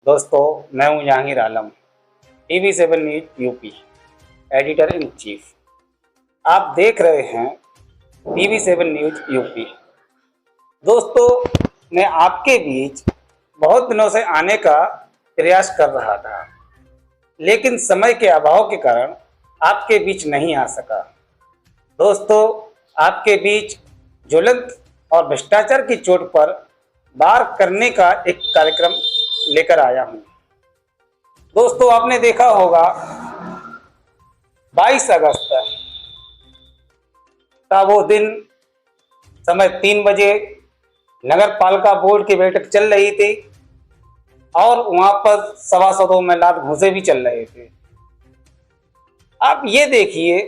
दोस्तों, मैं हूं जहांगीर आलम, TV7 news UP, editor in chief. आप देख रहे हैं TV7 न्यूज यूपी। दोस्तों, मैं आपके बीच बहुत दिनों से आने का प्रयास कर रहा था, लेकिन समय के अभाव के कारण आपके बीच नहीं आ सका। दोस्तों, आपके बीच ज्वलंत और भ्रष्टाचार की चोट पर वार करने का एक कार्यक्रम लेकर आया हूं। दोस्तों, आपने देखा होगा 22 अगस्त का वो दिन, समय 3 बजे नगर पालिका बोर्ड की बैठक चल रही थी और वहां पर सभासदों में लात घूंसे भी चल रहे थे। आप ये देखिए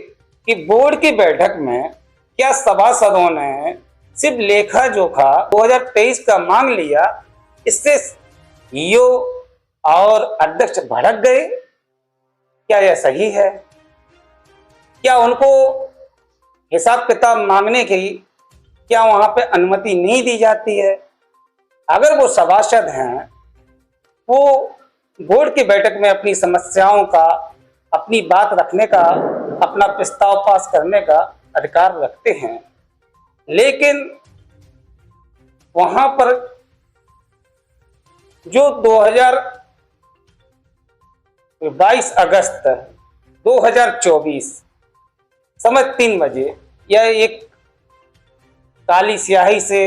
कि बोर्ड की बैठक में क्या सभासदों ने सिर्फ लेखा जोखा 2023 का मांग लिया, इससे ईओ और अध्यक्ष भड़क गए? क्या यह सही है? क्या उनको हिसाब किताब मांगने की क्या वहां पे अनुमति नहीं दी जाती है? अगर वो सभासद हैं, वो बोर्ड की बैठक में अपनी समस्याओं का, अपनी बात रखने का, अपना प्रस्ताव पास करने का अधिकार रखते हैं, लेकिन वहां पर जो 22 अगस्त 2024 समय 3 बजे यह एक काली स्याही से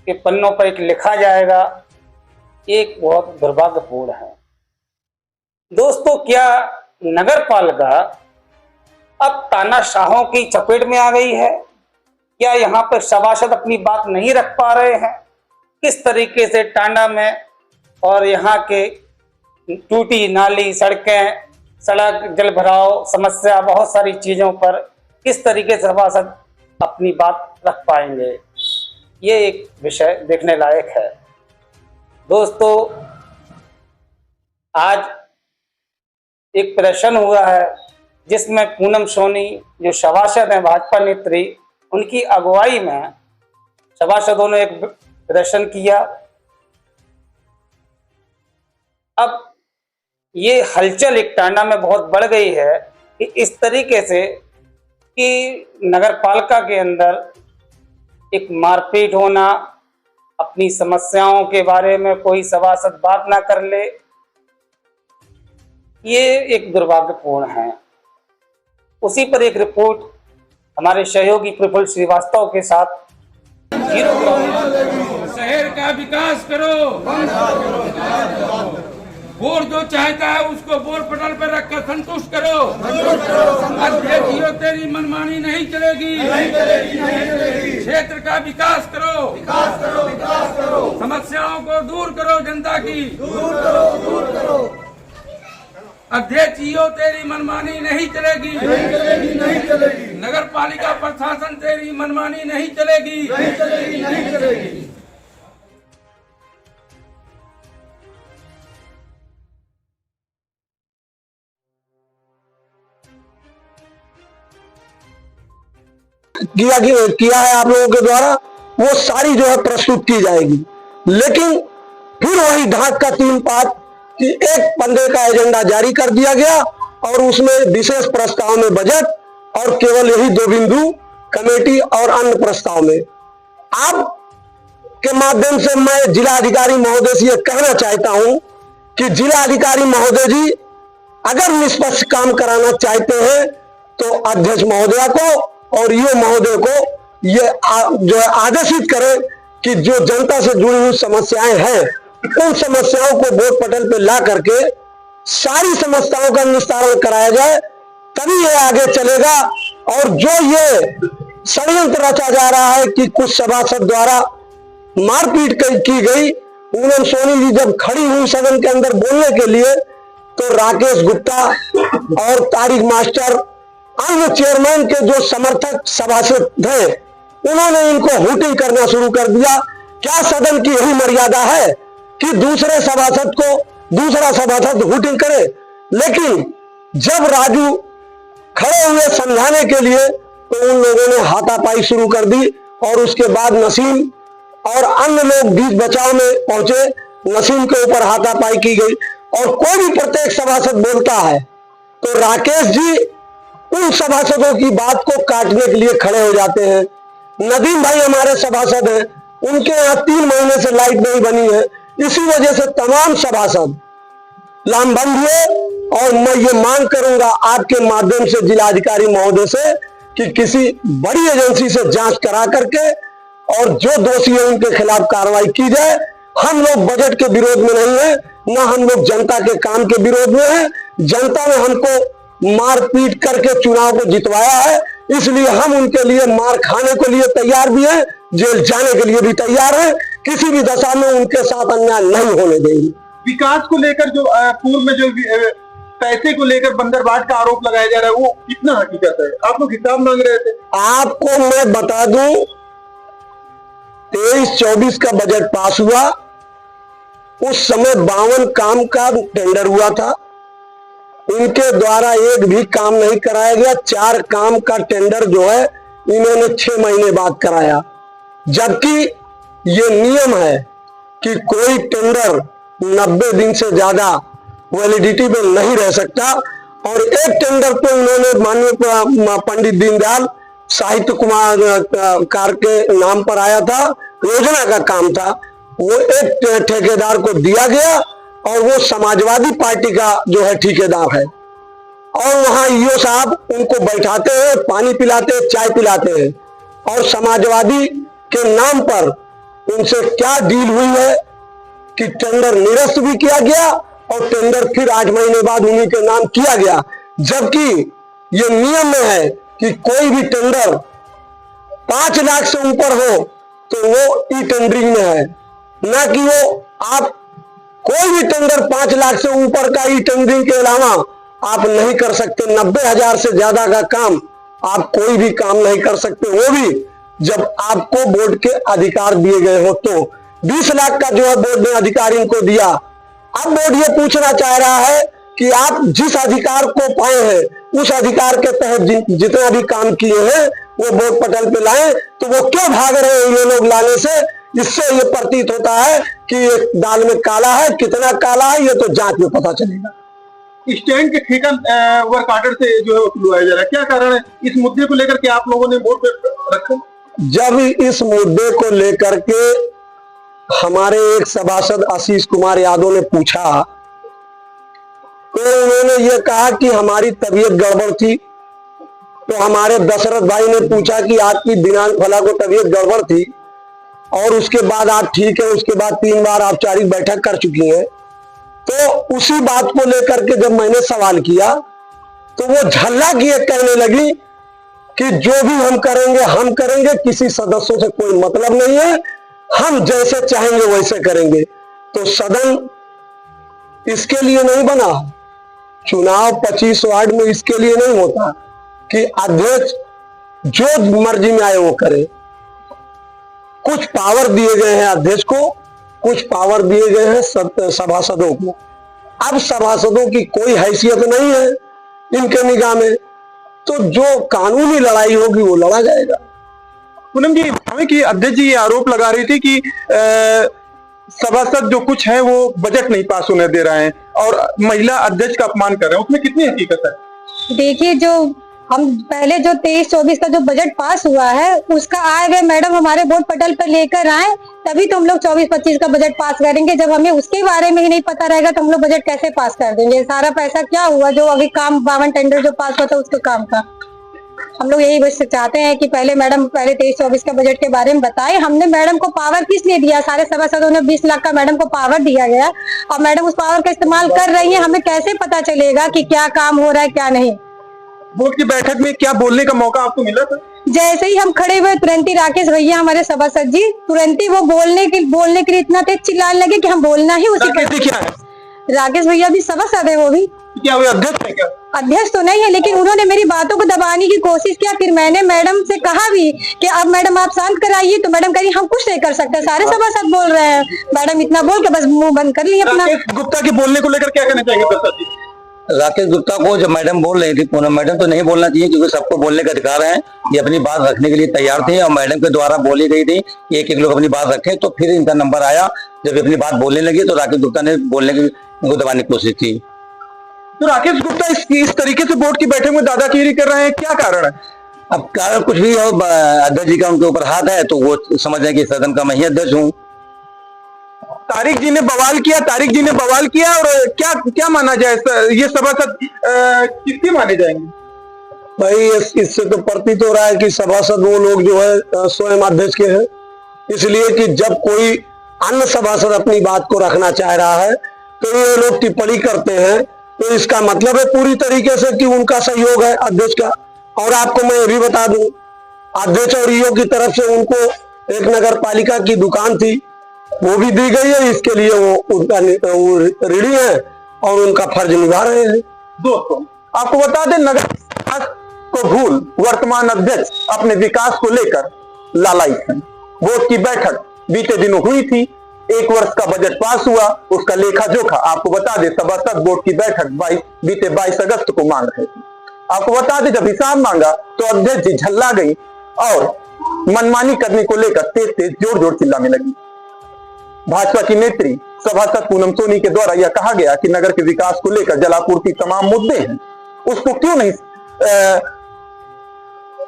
के पन्नों पर एक लिखा जाएगा, एक बहुत दुर्भाग्यपूर्ण है। दोस्तों, क्या नगर पालिका अब तानाशाहों की चपेट में आ गई है? क्या यहाँ पर सभासद अपनी बात नहीं रख पा रहे हैं? किस तरीके से टांडा में और यहाँ के टूटी नाली, सड़कें, सड़क जल भराव समस्या, बहुत सारी चीजों पर किस तरीके से सभासद अपनी बात रख पाएंगे? ये एक विषय देखने लायक है। दोस्तों, आज एक प्रदर्शन हुआ है जिसमें पूनम सोनी जो सभासद हैं, भाजपा नेत्री, उनकी अगुवाई में सभासदों ने एक प्रदर्शन किया। अब ये हलचल एक टांडा में बहुत बढ़ गई है कि इस तरीके से कि नगर पालिका के अंदर एक मारपीट होना, अपनी समस्याओं के बारे में कोई सभासद बात ना कर ले, ये एक दुर्भाग्यपूर्ण है। उसी पर एक रिपोर्ट हमारे सहयोगी प्रफुल्ल श्रीवास्तव के साथ। शहर का विकास करो, बोर्ड जो चाहता है उसको बोर्ड पटल पर रखकर संतुष्ट करो। अध्यक्ष तेरी मनमानी नहीं चलेगी, क्षेत्र का विकास करो, समस्याओं को दूर करो, जनता की दूर करो। अध्यक्ष तेरी मनमानी नहीं चलेगी, नगर पालिका प्रशासन तेरी मनमानी नहीं चलेगी। किया है आप लोगों के द्वारा, वो सारी जो है प्रस्तुत की जाएगी। लेकिन फिर वही ढाक का 3 पात कि एक पंद्रे का एजेंडा जारी कर दिया गया और उसमें विशेष प्रस्ताव में बजट और केवल यही 2 बिंदु कमेटी और अन्य प्रस्ताव में। आप के माध्यम से मैं जिला अधिकारी महोदय से यह कहना चाहता हूं कि जिला अधिकारी महोदय जी, अगर निष्पक्ष काम कराना चाहते हैं तो अध्यक्ष महोदया को और ईओ महोदय को ये जो है आदेशित करें कि जो जनता से जुड़ी हुई समस्याएं हैं, उन समस्याओं को बोर्ड पटल पे ला करके सारी समस्याओं का निस्तारण कराया जाए, तभी ये आगे चलेगा। और जो ये षड्यंत्र रचा जा रहा है कि कुछ सभासद द्वारा मारपीट की गई, पूनम सोनी जी जब खड़ी हुई सदन के अंदर बोलने के लिए, तो राकेश गुप्ता और तारिक मास्टर, अन्य चेयरमैन के जो समर्थक सभासद थे, उन्होंने इनको हुटिंग करना शुरू कर दिया। क्या सदन की यही मर्यादा है कि दूसरे सभासद को दूसरा सभासद हुटिंग करे? लेकिन जब राजू खड़े हुए समझाने के लिए, तो उन लोगों ने हाथापाई शुरू कर दी और उसके बाद नसीम और अन्य लोग बीच बचाव में पहुंचे, नसीम के ऊपर हाथापाई की गई। और कोई भी प्रत्येक सभासद बोलता है तो राकेश जी उन सभासदों की बात को काटने के लिए खड़े हो जाते हैं। नदीम भाई हमारे सभासद हैं, उनके यहाँ 3 महीने से लाइट नहीं बनी है, इसी वजह से तमाम सभासद लामबंद हुए। और मैं ये मांग करूंगा आपके माध्यम से जिलाधिकारी महोदय से कि किसी बड़ी एजेंसी से जांच करा करके और जो दोषी है उनके खिलाफ कार्रवाई की जाए। हम लोग बजट के विरोध में नहीं है, ना हम लोग जनता के काम के विरोध में है। जनता ने हमको मार पीट करके चुनाव को जितवाया है, इसलिए हम उनके लिए मार खाने के लिए तैयार भी हैं, जेल जाने के लिए भी तैयार हैं। किसी भी दशा में उनके साथ अन्याय नहीं होने देंगे। विकास को लेकर जो पूर्व में जो पैसे को लेकर बंदरबाट का आरोप लगाया जा रहा है, वो कितना हकीकत है? आप लोग हिसाब मांग रहे थे। आपको मैं बता दूं, 23-24 का बजट पास हुआ, उस समय 52 काम का टेंडर हुआ था। इनके द्वारा एक भी काम नहीं कराया गया। 4 काम का टेंडर जो है इन्होंने 6 महीने बाद कराया, जबकि ये नियम है कि कोई टेंडर 90 दिन से ज्यादा वैलिडिटी में नहीं रह सकता। और एक टेंडर तो उन्होंने माननीय पंडित दीनदयाल साहित्य कुमार कार के नाम पर आया था, योजना का काम था, वो एक ठेकेदार को दिया गया और वो समाजवादी पार्टी का जो है ठेकेदार है। और वहां ईओ साहब उनको बैठाते हैं, पानी पिलाते हैं, चाय पिलाते हैं। और समाजवादी के नाम पर उनसे क्या डील हुई है कि टेंडर निरस्त भी किया गया और टेंडर फिर 8 महीने बाद उन्हीं के नाम किया गया, जबकि ये नियम में है कि कोई भी टेंडर 5 लाख से ऊपर हो तो वो ई टेंडरिंग में है, ना कि वो आप कोई भी टेंडर 5 लाख से ऊपर का ई टेंडरिंग के अलावा आप नहीं कर सकते। 90,000 से ज्यादा का काम आप कोई भी काम नहीं कर सकते, वो भी जब आपको बोर्ड के अधिकार दिए गए हो। तो 20 लाख का जो है बोर्ड ने अधिकारी को दिया। अब बोर्ड ये पूछना चाह रहा है कि आप जिस अधिकार को पाए हैं उस अधिकार के तहत जितना भी काम किए हैं वो बोर्ड पटल पे लाएं, तो वो क्यों भाग रहे हैं ये लोग लाने से? इससे ये प्रतीत होता है कि एक दाल में काला है, कितना काला है ये तो जांच में पता चलेगा। स्टैंड के ठेका वर्क ऑर्डर से जो है वसूलवाया जा रहा है, क्या कारण है? इस मुद्दे को लेकर के आप लोगों ने बोर्ड पे रखा? जब इस मुद्दे को लेकर के हमारे एक सभासद आशीष कुमार यादव ने पूछा तो उन्होंने ये कहा कि हमारी तबीयत गड़बड़ थी। तो हमारे दशरथ भाई ने पूछा कि आपकी दिनांक फला को तबीयत गड़बड़ थी और उसके बाद आप ठीक है, उसके बाद 3 बार औपचारिक बैठक कर चुकी हैं। तो उसी बात को लेकर के जब मैंने सवाल किया तो वो झल्ला किए कहने लगी कि जो भी हम करेंगे, किसी सदस्यों से कोई मतलब नहीं है, हम जैसे चाहेंगे वैसे करेंगे। तो सदन इसके लिए नहीं बना, चुनाव 25 वार्ड में इसके लिए नहीं होता कि अध्यक्ष जो मर्जी में आए वो करे। कुछ पावर दिए गए हैं अध्यक्ष को, कुछ पावर दिए गए हैं सभासदों को। अब सभासदों की कोई हैसियत नहीं है इनके निगाह में, तो जो कानूनी लड़ाई होगी वो लड़ा जाएगा। पूनम जी, हमें कि अध्यक्ष जी ये आरोप लगा रही थी कि सभासद जो कुछ है वो बजट नहीं पास होने दे रहे हैं और महिला अध्यक्ष का अपमान कर रहे हैं, उसमें कितनी हकीकत है? देखिए, जो हम पहले जो 23-24 का जो बजट पास हुआ है उसका आए हुए मैडम हमारे बोर्ड पटल पर लेकर आए, तभी तो हम लोग 24-25 का बजट पास करेंगे। जब हमें उसके बारे में ही नहीं पता रहेगा तो हम लोग बजट कैसे पास कर देंगे? सारा पैसा क्या हुआ जो अभी काम 52 टेंडर जो पास हुआ था उसके काम का। हम लोग यही बस चाहते हैं कि पहले मैडम 23-24 का बजट के बारे में बताए। हमने मैडम को पावर किस लिए दिया? सारे सभासदों ने 20 लाख का मैडम को पावर दिया गया और मैडम उस पावर का इस्तेमाल कर रही है। हमें कैसे पता चलेगा कि क्या काम हो रहा है क्या नहीं? बोर्ड की बैठक में क्या बोलने का मौका आपको मिला था? जैसे ही हम खड़े हुए तुरंत ही राकेश भैया हमारे सभासद जी तुरंत ही वो बोलने के लिए इतना तेज चिल्लाने लगे कि हम बोलना ही उसी पर। क्या है? राकेश भैया भी सभासद है, वो भी। क्या वो अध्यक्ष है क्या? अध्यक्ष तो नहीं है, लेकिन उन्होंने मेरी बातों को दबाने की कोशिश किया। फिर मैंने मैडम से कहा भी कि अब मैडम आप शांत कराइए, तो मैडम कही हम कुछ नहीं कर सकते, सारे सभासद बोल रहे हैं। मैडम इतना बोल के बस मुंह बंद कर लिया अपना। गुप्ता के बोलने को लेकर क्या कहना चाहेंगे प्रसाद जी? राकेश गुप्ता को जब मैडम बोल रही थी, पूनम मैडम, तो नहीं बोलना चाहिए क्योंकि सबको बोलने का अधिकार है। ये अपनी बात रखने के लिए तैयार थे और मैडम के द्वारा बोली गई थी कि एक एक लोग अपनी बात रखें, तो फिर इनका नंबर आया। जब अपनी बात बोलने लगी तो राकेश गुप्ता ने बोलने की इनको दबाने की कोशिश की। तो राकेश गुप्ता इस तरीके से बोर्ड की बैठक में दादागिरी कर रहे हैं, क्या कारण है? अब कारण कुछ भी हो, अध्यक्ष जी का उनके ऊपर हाथ है तो वो समझ रहे कि सदन का मैं ही अध्यक्ष हूँ। तारिक जी ने बवाल किया और क्या क्या माना जाए? ये सभासद किसके माने जाएंगे? भाई इससे तो प्रतीत हो रहा है कि सभासद वो लोग जो है स्वयं अध्यक्ष के हैं, इसलिए कि जब कोई अन्य सभासद अपनी बात को रखना चाह रहा है तो ये लोग टिप्पणी करते हैं, तो इसका मतलब है पूरी तरीके से कि उनका सहयोग है अध्यक्ष का। और आपको मैं ये भी बता दूं, अध्यक्ष और ईओ की तरफ से उनको एक नगर पालिका की दुकान थी, वो भी दी गई है। इसके लिए वो उनका ऋणी है और उनका फर्ज निभा रहे हैं। दोस्तों, आपको बता दें, नगर विकास को भूल वर्तमान अध्यक्ष अपने विकास को लेकर लालायित हैं। बोर्ड की बैठक बीते दिनों हुई थी, 1 वर्ष का बजट पास हुआ, उसका लेखा जोखा आपको बता दें, सभासद बोर्ड की बैठक बीते 22 अगस्त को मांग रहे थे। आपको बता दें, जब हिसाब मांगा तो अध्यक्ष जी झल्ला गई और मनमानी करने को लेकर तेज तेज जोर जोर चिल्लाने लगी। भाजपा की नेत्री सभासद पूनम सोनी के द्वारा यह कहा गया कि नगर के विकास को लेकर जलापूर्ति तमाम मुद्दे हैं, उसको क्यों नहीं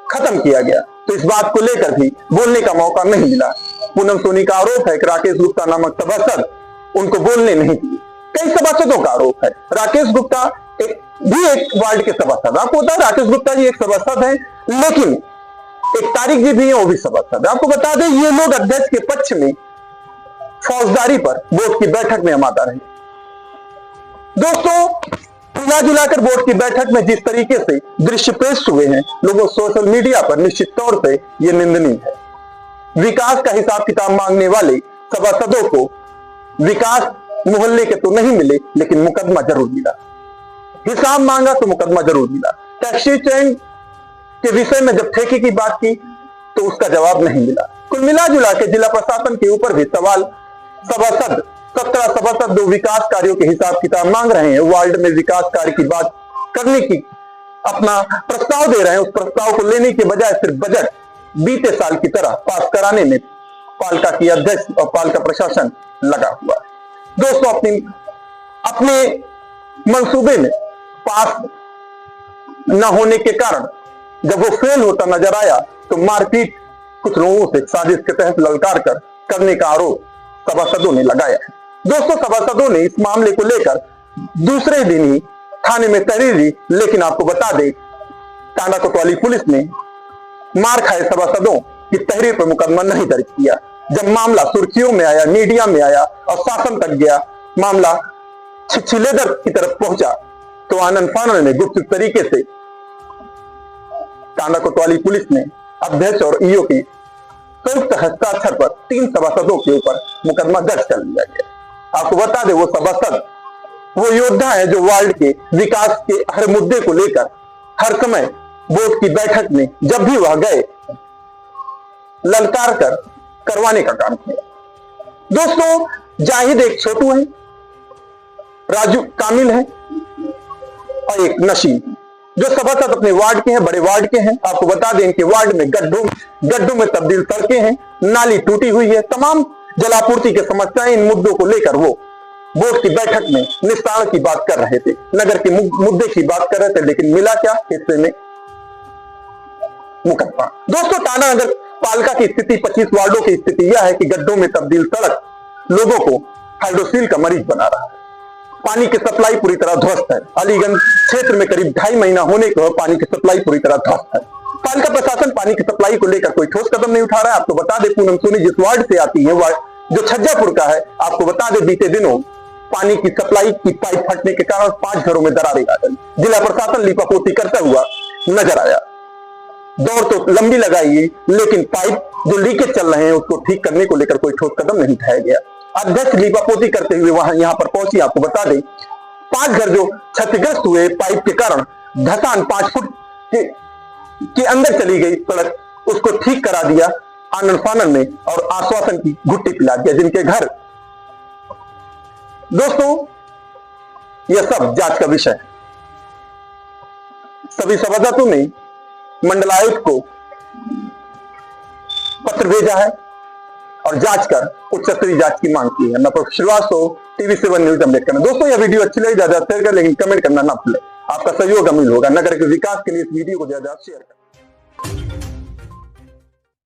खत्म किया गया, तो इस बात को लेकर भी बोलने का मौका नहीं मिला। पूनम सोनी का आरोप है कि राकेश गुप्ता नामक सभासद उनको बोलने नहीं दिए। कई सभासदों का आरोप है। राकेश गुप्ता एक वार्ड के सभासद, आपको बता, राकेश गुप्ता जी एक सभासद है, लेकिन एक तारिक जी भी है, वो भी सभासद। आपको बता दें, ये लोग अध्यक्ष के पक्ष में फौजदारी पर बोर्ड की बैठक में आमादा रहे। दोस्तों, मिला जुलाकर बोर्ड की बैठक में जिस तरीके से दृश्य पेश हुए हैं लोगों सोशल मीडिया पर, निश्चित तौर पे ये निंदनीय है। विकास का हिसाब किताब मांगने वाले सभासदों को विकास मोहल्ले के तो नहीं मिले, लेकिन मुकदमा जरूर मिला। हिसाब मांगा तो मुकदमा जरूर मिला। टैक्सी स्टैंड के विषय में जब ठेके की बात की तो उसका जवाब नहीं मिला। कुल मिला जुला के जिला प्रशासन के ऊपर भी सवाल। 17 सभासद जो विकास कार्यों के हिसाब किताब मांग रहे हैं, वार्ड में विकास कार्य की बात करने की अपना प्रस्ताव दे रहे हैं, उस प्रस्ताव को लेने के बजाय सिर्फ बजट बीते साल की तरह पास कराने में पालिका की अध्यक्ष और पालिका प्रशासन लगा हुआ है। दोस्तों, अपने मंसूबे में पास न होने के कारण जब वो फेल होता नजर आया तो मारपीट कुछ लोगों से साजिश के तहत ललकार कर करने का आरोप सभासदों ने लगाया है। दोस्तों, सभासदों ने इस मामले को लेकर दूसरे दिन ही थाने में तहरीर दी, लेकिन आपको बता दें, टांडा कोतवाली पुलिस ने मार खाए सभासदों की तहरीर पर मुकदमा नहीं दर्ज किया। जब मामला सुर्खियों में आया, मीडिया में आया और शासन तक गया, मामला छिछलेदर की तरफ पहुंचा, तो आनंद फानन में गुप्त तरीके से टांडा कोतवाली पुलिस ने अध्यक्ष और ईओ की संयुक्त हस्ताक्षर पर 3 सभासदों के ऊपर मुकदमा दर्ज कर लिया गया। आपको बता दें, वो सभासद वो योद्धा है जो वार्ड के विकास के हर मुद्दे को लेकर हर समय बोर्ड की बैठक में जब भी वह गए ललकार कर करवाने का काम किया। दोस्तों, जाहिद एक छोटू है, राजू कामिल है और एक नशीब, जो सभासद अपने वार्ड के हैं, बड़े वार्ड के हैं। आपको बता दें कि वार्ड में गड्ढों में तब्दील सड़कें हैं, नाली टूटी हुई है, तमाम जलापूर्ति की समस्याएं, इन मुद्दों को लेकर वो बोर्ड की बैठक में निस्तारण की बात कर रहे थे, नगर के मुद्दे की बात कर रहे थे, लेकिन मिला क्या? हिस्से में मुकदमा। दोस्तों, टांडा नगर पालिका की स्थिति, 25 वार्डों की स्थिति यह है कि गड्ढों में तब्दील सड़क लोगों को हाइड्रोसील का मरीज बना रहा है। पानी की सप्लाई पूरी तरह ध्वस्त है। अलीगंज क्षेत्र में करीब 2.5 महीना होने के पानी की सप्लाई पूरी तरह ध्वस्त है। पालिका प्रशासन पानी की सप्लाई को लेकर कोई ठोस कदम नहीं उठा रहा है। आपको बता दें, पूनम सोनी जिस वार्ड से आती है, वार्ड जो छज्जापुर का है, आपको बता दें, बीते दिनों पानी की सप्लाई की पाइप फटने के कारण 5 घरों में दरारें आ गई। जिला प्रशासन लीपापोती करता हुआ नजर आया। दौड़ तो लंबी लगाई गई, लेकिन पाइप जो लीकेज चल रहे हैं उसको ठीक करने को लेकर कोई ठोस कदम नहीं उठाया गया। अध्यक्ष लीपापोती करते हुए यहाँ पर पहुंची। आपको बता दें, 5 घर जो क्षतिग्रस्त हुए पाइप के कारण, धसान 5 फुट के अंदर चली गई सड़क, उसको ठीक करा दिया आनंद फानन में और आश्वासन की घुट्टी पिला दिया जिनके घर। दोस्तों, यह सब जांच का विषय है। सभी सभासदों ने मंडलायुक्त को पत्र भेजा है और जांच कर उच्च स्तरीय जांच की मांग की है। मैं प्रकाश श्रीवास्तव, TV7 न्यूज अम्बेडकर। दोस्तों, यह वीडियो अच्छी लगी ज्यादा शेयर कर, लेकिन कमेंट करना ना भूलें। आपका सहयोग अमील होगा। नगर के विकास के लिए इस वीडियो को ज्यादा शेयर करें।